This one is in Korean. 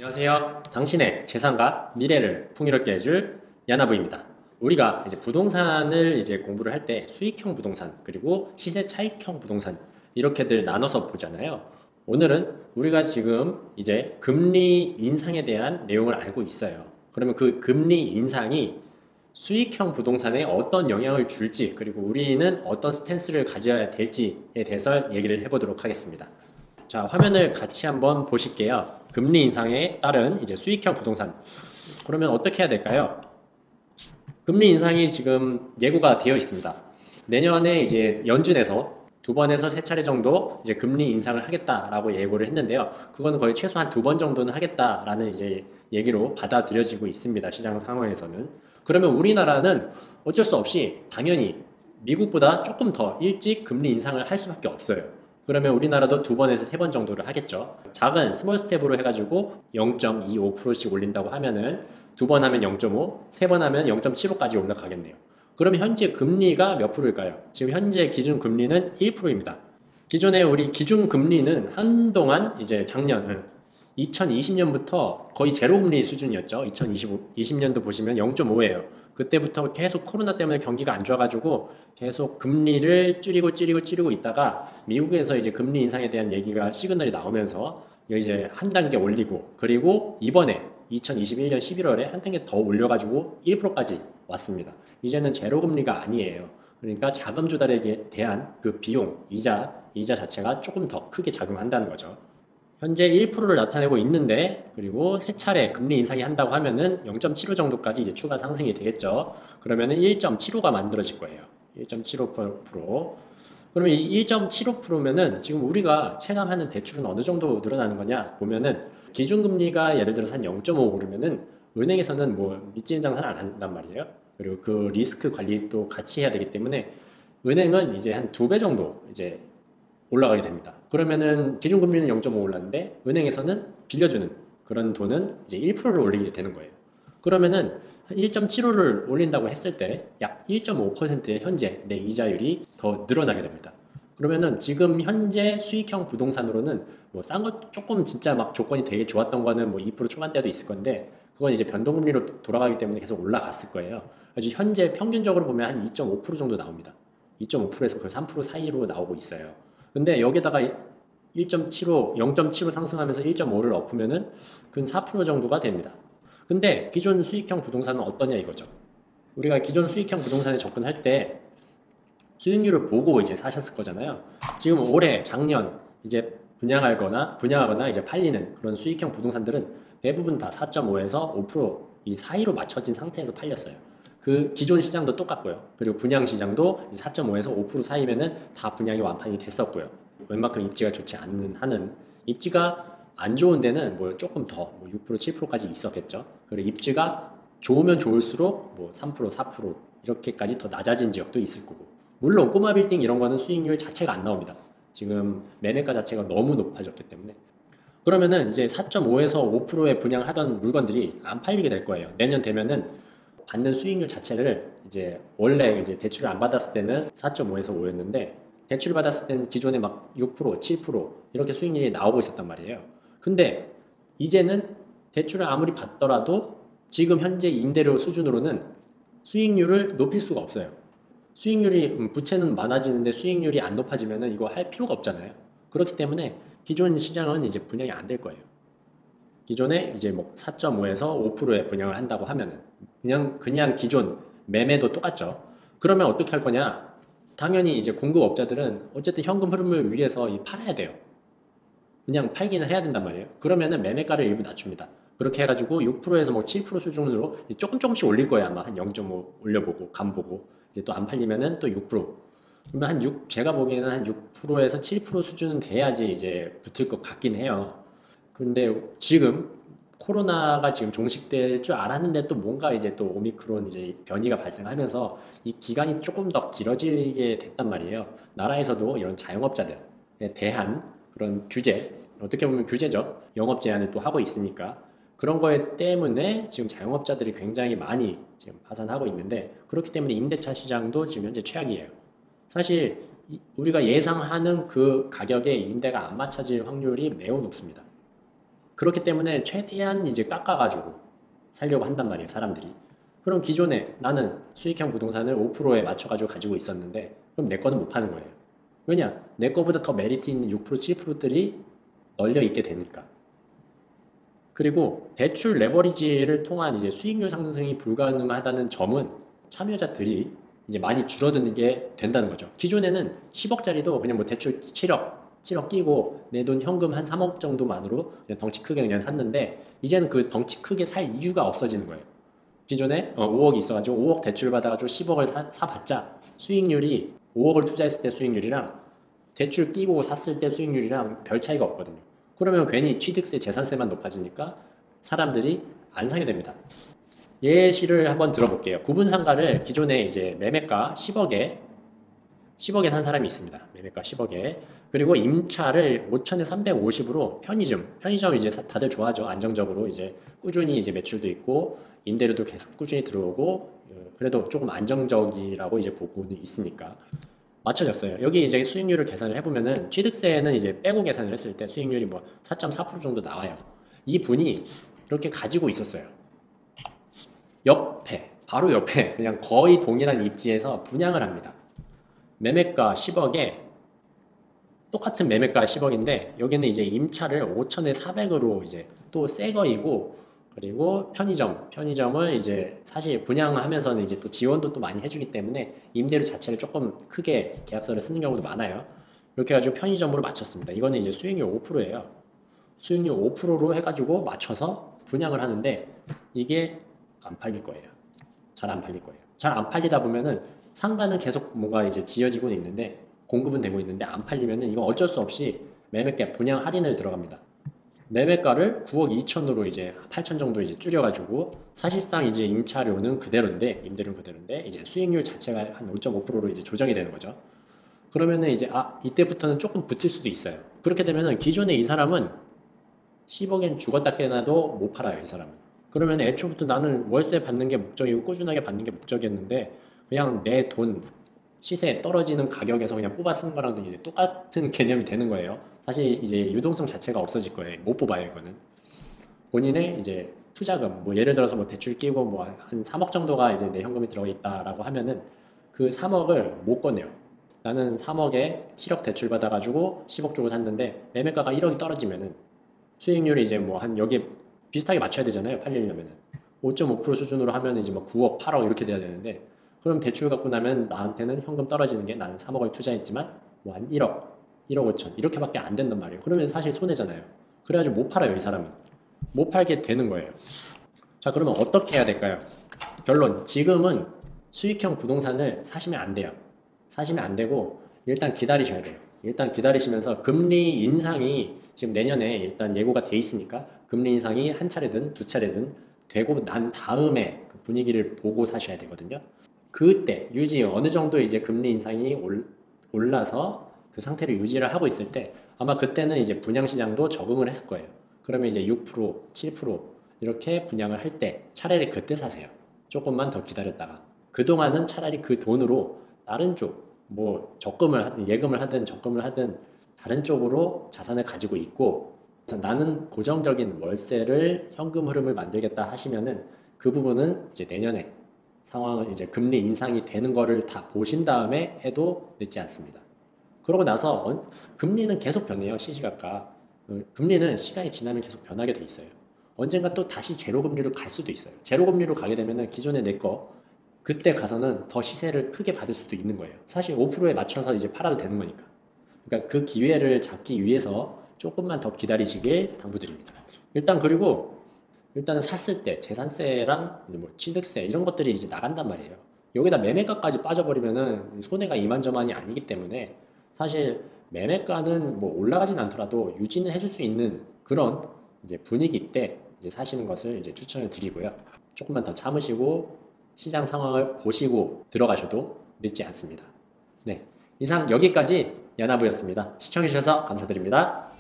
안녕하세요. 당신의 재산과 미래를 풍요롭게 해줄 야나부입니다. 우리가 이제 부동산을 공부를 할 때 수익형 부동산 그리고 시세 차익형 부동산 이렇게들 나눠서 보잖아요. 오늘은 우리가 지금 이제 금리 인상에 대한 내용을 알고 있어요. 그러면 그 금리 인상이 수익형 부동산에 어떤 영향을 줄지 그리고 우리는 어떤 스탠스를 가져야 될지에 대해서 얘기를 해보도록 하겠습니다. 자, 화면을 같이 한번 보실게요. 금리 인상에 따른 이제 수익형 부동산. 그러면 어떻게 해야 될까요? 금리 인상이 지금 예고가 되어 있습니다. 내년에 이제 연준에서 두 번에서 세 차례 정도 이제 금리 인상을 하겠다라고 예고를 했는데요. 그거는 거의 최소한 두 번 정도는 하겠다라는 이제 얘기로 받아들여지고 있습니다. 시장 상황에서는. 그러면 우리나라는 어쩔 수 없이 당연히 미국보다 조금 더 일찍 금리 인상을 할 수밖에 없어요. 그러면 우리나라도 두 번에서 세 번 정도를 하겠죠. 작은 스몰 스텝으로 해가지고 0.25%씩 올린다고 하면은 두 번 하면 0.5, 세 번 하면 0.75까지 올라가겠네요. 그러면 현재 금리가 몇 프로일까요? 지금 현재 기준 금리는 1%입니다. 기존에 우리 기준 금리는 한동안 이제 작년 2020년부터 거의 제로 금리 수준이었죠. 2020년도 보시면 0.5예요. 그때부터 계속 코로나 때문에 경기가 안 좋아가지고 계속 금리를 줄이고 있다가 미국에서 이제 금리 인상에 대한 얘기가 시그널이 나오면서 이제 한 단계 올리고 그리고 이번에 2021년 11월에 한 단계 더 올려가지고 1%까지 왔습니다. 이제는 제로 금리가 아니에요. 그러니까 자금 조달에 대한 그 비용, 이자 자체가 조금 더 크게 작용한다는 거죠. 현재 1%를 나타내고 있는데 그리고 세 차례 금리 인상이 한다고 하면은 0.75 정도까지 이제 추가 상승이 되겠죠. 그러면은 1.75가 만들어질 거예요. 1.75%. 그러면 이 1.75%면은 지금 우리가 체감하는 대출은 어느 정도 늘어나는 거냐 보면은 기준금리가 예를 들어서 한 0.5 오르면은 은행에서는 뭐 밑지는 장사를 안 한단 말이에요. 그리고 그 리스크 관리도 같이 해야 되기 때문에 은행은 이제 한 두 배 정도 이제 올라가게 됩니다. 그러면은 기준금리는 0.5 올랐는데 은행에서는 빌려주는 그런 돈은 이제 1%를 올리게 되는 거예요. 그러면은 1.75를 올린다고 했을 때 약 1.5%의 현재 내 이자율이 더 늘어나게 됩니다. 그러면은 지금 현재 수익형 부동산으로는 뭐 싼 거 조금 진짜 막 조건이 되게 좋았던 거는 뭐 2% 초반대도 있을 건데 그건 이제 변동금리로 돌아가기 때문에 계속 올라갔을 거예요. 그래서 현재 평균적으로 보면 한 2.5% 정도 나옵니다. 2.5%에서 그 3% 사이로 나오고 있어요. 근데 여기다가 1.75, 0.75 상승하면서 1.5를 엎으면은 근 4% 정도가 됩니다. 근데 기존 수익형 부동산은 어떠냐 이거죠. 우리가 기존 수익형 부동산에 접근할 때 수익률을 보고 이제 사셨을 거잖아요. 지금 올해, 작년 이제 분양하거나 이제 팔리는 그런 수익형 부동산들은 대부분 다 4.5에서 5%이 사이로 맞춰진 상태에서 팔렸어요. 그 기존 시장도 똑같고요. 그리고 분양 시장도 4.5에서 5% 사이면은 다 분양이 완판이 됐었고요. 웬만큼 입지가 좋지 않는 한은 입지가 안 좋은 데는 뭐 조금 더 6%, 7%까지 있었겠죠. 그리고 입지가 좋으면 좋을수록 뭐 3%, 4% 이렇게까지 더 낮아진 지역도 있을 거고. 물론 꼬마 빌딩 이런 거는 수익률 자체가 안 나옵니다. 지금 매매가 자체가 너무 높아졌기 때문에. 그러면은 이제 4.5에서 5%에 분양하던 물건들이 안 팔리게 될 거예요. 내년 되면은 받는 수익률 자체를 이제 원래 이제 대출을 안 받았을 때는 4.5에서 5였는데 대출을 받았을 때는 기존에 막 6%, 7% 이렇게 수익률이 나오고 있었단 말이에요. 근데 이제는 대출을 아무리 받더라도 지금 현재 임대료 수준으로는 수익률을 높일 수가 없어요. 수익률이 부채는 많아지는데 수익률이 안 높아지면은 이거 할 필요가 없잖아요. 그렇기 때문에 기존 시장은 이제 분양이 안 될 거예요. 기존에 이제 뭐 4.5에서 5%의 분양을 한다고 하면은 그냥 기존 매매도 똑같죠. 그러면 어떻게 할 거냐? 당연히 이제 공급업자들은 어쨌든 현금 흐름을 위해서 팔아야 돼요. 그냥 팔기는 해야 된단 말이에요. 그러면은 매매가를 일부 낮춥니다. 그렇게 해가지고 6%에서 뭐 7% 수준으로 조금씩 올릴 거예요. 아마 한 0.5 올려보고 간 보고 이제 또 안 팔리면은 또 6%. 그러면 제가 보기에는 한 6%에서 7% 수준은 돼야지 이제 붙을 것 같긴 해요. 근데 지금 코로나가 지금 종식될 줄 알았는데 또 뭔가 이제 또 오미크론 이제 변이가 발생하면서 이 기간이 조금 더 길어지게 됐단 말이에요. 나라에서도 이런 자영업자들에 대한 그런 규제, 어떻게 보면 규제죠. 영업 제한을 또 하고 있으니까 그런 거에 때문에 지금 자영업자들이 굉장히 많이 지금 파산하고 있는데 그렇기 때문에 임대차 시장도 지금 현재 최악이에요. 사실 우리가 예상하는 그 가격에 임대가 안 맞춰질 확률이 매우 높습니다. 그렇기 때문에 최대한 이제 깎아가지고 살려고 한단 말이에요, 사람들이. 그럼 기존에 나는 수익형 부동산을 5%에 맞춰가지고 가지고 있었는데, 그럼 내 거는 못 파는 거예요. 왜냐? 내 거보다 더 메리트 있는 6%, 7%들이 널려 있게 되니까. 그리고 대출 레버리지를 통한 이제 수익률 상승이 불가능하다는 점은 참여자들이 이제 많이 줄어드는 게 된다는 거죠. 기존에는 10억짜리도 그냥 뭐 대출 7억 끼고 내 돈 현금 한 3억 정도만으로 그냥 덩치 크게 그냥 샀는데, 이제는 그 덩치 크게 살 이유가 없어지는 거예요. 기존에 5억이 있어가지고 5억 대출 받아가지고 10억을 사봤자 수익률이 5억을 투자했을 때 수익률이랑 대출 끼고 샀을 때 수익률이랑 별 차이가 없거든요. 그러면 괜히 취득세, 재산세만 높아지니까 사람들이 안 사게 됩니다. 예시를 한번 들어볼게요. 구분상가를 기존에 이제 매매가 10억에 산 사람이 있습니다. 매매가 10억에. 그리고 임차를 5천에 350으로 편의점 이제 다들 좋아하죠. 안정적으로 이제 꾸준히 이제 매출도 있고 임대료도 계속 꾸준히 들어오고 그래도 조금 안정적이라고 이제 보고는 있으니까 맞춰졌어요. 여기 이제 수익률을 계산을 해보면은 취득세는 이제 빼고 계산을 했을 때 수익률이 뭐 4.4% 정도 나와요. 이 분이 이렇게 가지고 있었어요. 바로 옆에 그냥 거의 동일한 입지에서 분양을 합니다. 매매가 10억에 똑같은 매매가 10억인데 여기는 이제 임차를 5천에 400으로 이제 또 새 거이고, 그리고 편의점을 이제 사실 분양하면서는 이제 또 지원도 또 많이 해주기 때문에 임대료 자체를 조금 크게 계약서를 쓰는 경우도 많아요. 이렇게 해가지고 편의점으로 맞췄습니다. 이거는 이제 수익률 5%예요. 수익률 5%로 해가지고 맞춰서 분양을 하는데 이게 안 팔릴 거예요. 잘 안 팔릴 거예요. 잘 안 팔리다 보면은 상가는 계속 뭔가 이제 지어지고 있는데 공급은 되고 있는데 안 팔리면은 이건 어쩔 수 없이 매매가 분양 할인을 들어갑니다. 매매가를 9억 2천으로 이제 8천 정도 이제 줄여가지고 사실상 이제 임대료는 그대로인데 이제 수익률 자체가 한 5.5%로 이제 조정이 되는 거죠. 그러면은 이제 이때부터는 조금 붙을 수도 있어요. 그렇게 되면은 기존에 이 사람은 10억엔 죽었다 깨나도 못 팔아요, 이 사람은. 그러면 애초부터 나는 월세 받는 게 목적이고 꾸준하게 받는 게 목적이었는데 그냥 내 돈 시세 떨어지는 가격에서 그냥 뽑아 쓰는 거랑도 이제 똑같은 개념이 되는 거예요. 사실 이제 유동성 자체가 없어질 거예요. 못 뽑아요, 이거는. 본인의 이제 투자금, 뭐 예를 들어서 뭐 대출 끼고 뭐 한 3억 정도가 이제 내 현금이 들어 있다라고 하면은 그 3억을 못 꺼내요. 나는 3억에 7억 대출 받아가지고 10억 주고 샀는데 매매가가 1억이 떨어지면은 수익률이 이제 뭐 한 여기에 비슷하게 맞춰야 되잖아요. 팔리려면은 5.5% 수준으로 하면 이제 뭐 9억, 8억 이렇게 돼야 되는데, 그럼 대출 갖고 나면 나한테는 현금 떨어지는 게 나는 3억을 투자했지만 뭐 한 1억, 1억 5천 이렇게밖에 안 된단 말이에요. 그러면 사실 손해잖아요. 그래가지고 못 팔아요, 이 사람은. 못 팔게 되는 거예요. 자, 그러면 어떻게 해야 될까요? 결론, 지금은 수익형 부동산을 사시면 안 돼요. 사시면 안 되고 일단 기다리셔야 돼요. 일단 기다리시면서 금리 인상이 지금 내년에 일단 예고가 돼 있으니까 금리 인상이 한 차례든 두 차례든 되고 난 다음에 그 분위기를 보고 사셔야 되거든요. 그때 어느 정도 이제 금리 인상이 올라서 그 상태를 유지를 하고 있을 때 아마 그때는 이제 분양 시장도 적응을 했을 거예요. 그러면 이제 6%, 7% 이렇게 분양을 할 때 차라리 그때 사세요. 조금만 더 기다렸다가 그동안은 차라리 그 돈으로 다른 쪽 뭐 예금을 하든 적금을 하든 다른 쪽으로 자산을 가지고 있고, 나는 고정적인 월세를 현금 흐름을 만들겠다 하시면은 그 부분은 이제 내년에 상황을 이제 금리 인상이 되는 거를 다 보신 다음에 해도 늦지 않습니다. 그러고 나서 금리는 계속 변해요. 시시각각. 금리는 시간이 지나면 계속 변하게 돼 있어요. 언젠가 또 다시 제로 금리로 갈 수도 있어요. 제로 금리로 가게 되면은 기존에 내 거 그때 가서는 더 시세를 크게 받을 수도 있는 거예요. 사실 5%에 맞춰서 이제 팔아도 되는 거니까. 그러니까 그 기회를 잡기 위해서 조금만 더 기다리시길 당부드립니다. 일단은 샀을 때 재산세랑 뭐 취득세 이런 것들이 이제 나간단 말이에요. 여기다 매매가까지 빠져버리면은 손해가 이만저만이 아니기 때문에 사실 매매가는 뭐 올라가진 않더라도 유지는 해줄 수 있는 그런 이제 분위기 때 이제 사시는 것을 이제 추천을 드리고요. 조금만 더 참으시고 시장 상황을 보시고 들어가셔도 늦지 않습니다. 네, 이상 여기까지 연합부였습니다. 시청해주셔서 감사드립니다.